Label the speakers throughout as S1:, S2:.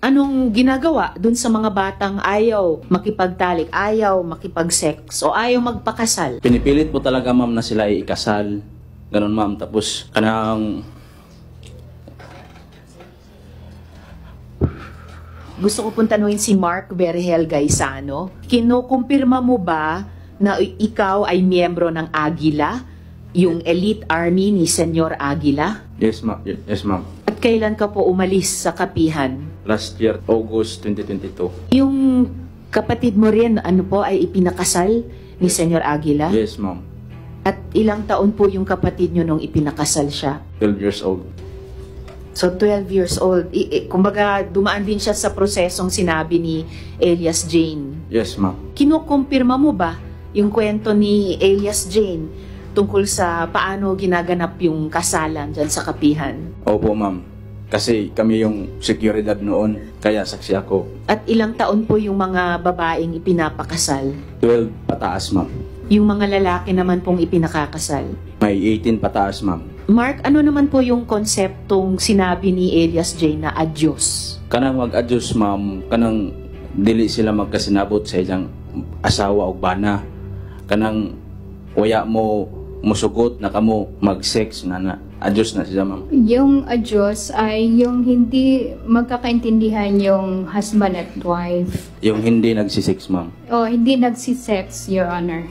S1: anong ginagawa dun sa mga batang ayaw makipagtalik, ayaw makipag-sex, o ayaw magpakasal?
S2: Pinipilit po talaga ma'am na sila ay ikasal. Ganun ma'am. Tapos kanang
S1: Gusto ko pong tanungin si Mark Berhel Gaisano. Kinukumpirma mo ba na ikaw ay miyembro ng Agila, yung elite army ni Senyor Aguila?
S2: yes ma'am. Yes ma'am.
S1: At kailan ka po umalis sa kapihan?
S2: Last year, August 2022.
S1: Yung kapatid mo rin, ano po, ay ipinakasal ni Senyor Aguila?
S2: Yes ma'am.
S1: At ilang taon po yung kapatid nyo nung ipinakasal siya?
S2: 12 years old.
S1: So 12 years old. Kumbaga, dumaan din siya sa prosesong sinabi ni Elias Jane.
S2: Yes ma'am.
S1: Kinukumpirma mo ba yung kwento ni Elias Jane tungkol sa paano ginaganap yung kasalan dyan sa kapihan?
S2: Opo ma'am. Kasi kami yung seguridad noon, kaya saksi ako.
S1: At ilang taon po yung mga babaeng ipinapakasal?
S2: 12 pataas ma'am.
S1: Yung mga lalaki naman pong ipinakakasal?
S2: May 18 pataas ma'am.
S1: Mark, ano naman po yung konseptong sinabi ni Elias Jane na adyos?
S2: Kanang mag-adjust ma'am, kanang dili sila magkasinabot sa ilang asawa o bana. Kanang waya mo musugot na kamo mag-sex na adjust na siya ma'am.
S3: Yung adyos ay yung hindi magkakaintindihan yung husband at wife.
S2: Yung hindi nagsisex ma'am.
S3: O hindi nagsisex, Your Honor.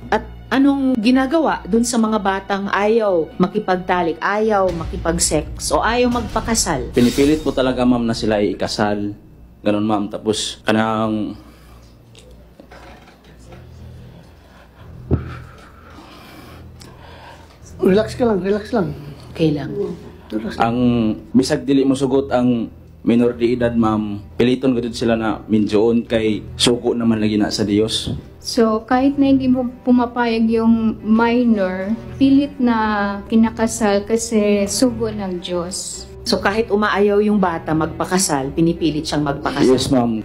S1: At anong ginagawa dun sa mga batang ayaw makipagtalik, ayaw makipag-sex, o ayaw magpakasal?
S2: Pinipilit po talaga ma'am na sila ay ikasal. Ganun ma'am. Tapos kanang
S4: Relax ka lang, relax lang.
S1: Okay lang.
S2: ang bisag dili mo sugot ang minor de edad ma'am, piliton gud sila na minjoon kay suko naman lagi na sa Dios.
S3: So, kahit na hindi mo pumapayag yung minor, pilit na kinakasal kasi sugo ng Diyos.
S1: So kahit umaayaw yung bata magpakasal, pinipilit siyang magpakasal?
S2: Yes ma'am.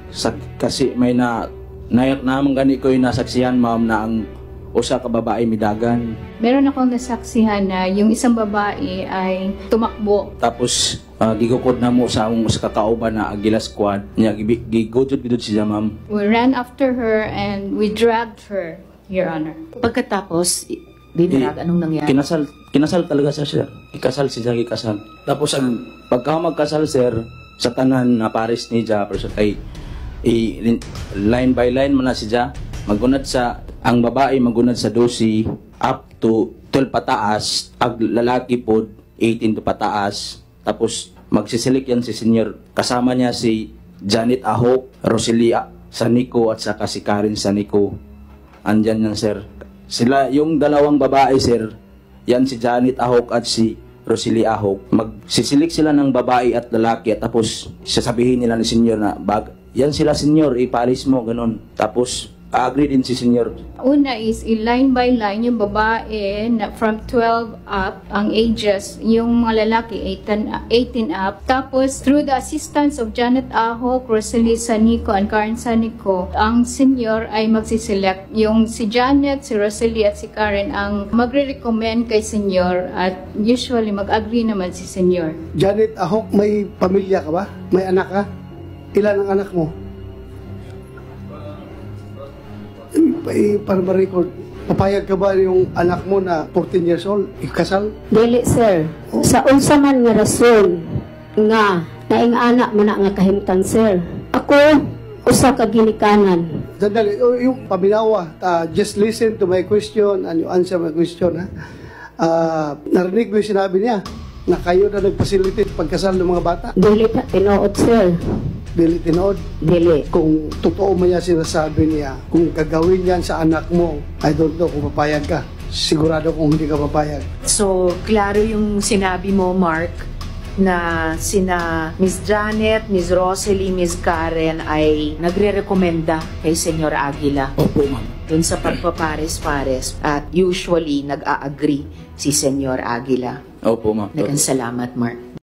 S2: Kasi may naman gani ko yung nasaksihan ma'am na ang usa ka babae midagan.
S3: Meron akong nasaksihan na yung isang babae ay tumakbo.
S2: Tapos gigukod na mo sa among usa ka kauban na Agila squad. Nya gigudod siya ma'am.
S3: We ran after her and we dragged her, Your Honor.
S1: Pagkatapos, dinarag, anong nangyari?
S2: Kinasal talaga siya sir. Ikasal siya, ikasal. Tapos ang pagka magkasal sir, sa tanan na pares ni Ja, pero ay line by line man na siya. Magunad sa, ang babae magunad sa 12 up to 12 pataas, ang lalaki po 18 to pataas. Tapos magsisilik yan si Senyor. Kasama niya si Janet Ahok, Roselia Sanico at saka si Karen Sanico. Andyan yan sir. Sila, yung dalawang babae sir, yan si Janet Ahok at si Roselia Ahok. Magsisilik sila ng babae at lalaki at tapos sasabihin nila ni Senyor na yan sila Senyor, ipalis mo, ganun. Tapos agree din si Senyor.
S3: Una is line by line yung babae na from 12 up ang ages, yung mga lalaki 18 up. Tapos through the assistance of Janet Ahok, Rosalie Sanico, and Karen Sanico, ang senior ay magsiselect. Yung si Janet, si Rosalie at si Karen ang magre-recommend kay senior at usually mag-agree naman si senior.
S4: Janet Ahok, may pamilya ka ba? May anak ka? Ilan ang anak mo? Para ma-record, papayag ka ba yung anak mo na 14 years old, ikasal?
S5: Dili sir, sa unsa man nga rason nga naing anak man na nga kahimtang sir. Ako usa ka ginikanan.
S4: Sandali, yung paminawa, just listen to my question and you answer my question ha. Narinig mo yung sinabi niya na kayo na nag-facilitate pagkasal ng mga bata?
S5: Dili ta tinuod sir.
S4: Dili tinood.
S5: Dili.
S4: Kung totoo man niya sinasabi niya, kung gagawin yan sa anak mo, I don't know kung papayag ka. Sigurado kung hindi ka papayag.
S1: So, klaro yung sinabi mo, Mark, na sina Miss Janet, Miss Rosalie, Miss Karen ay nagre-rekomenda kay Senyor Aguila.
S2: Opo ma'am.
S1: Dun sa pagpapares-pares. At usually, nag-a-agree si Senyor Aguila.
S2: Opo ma'am.
S1: Salamat, Mark.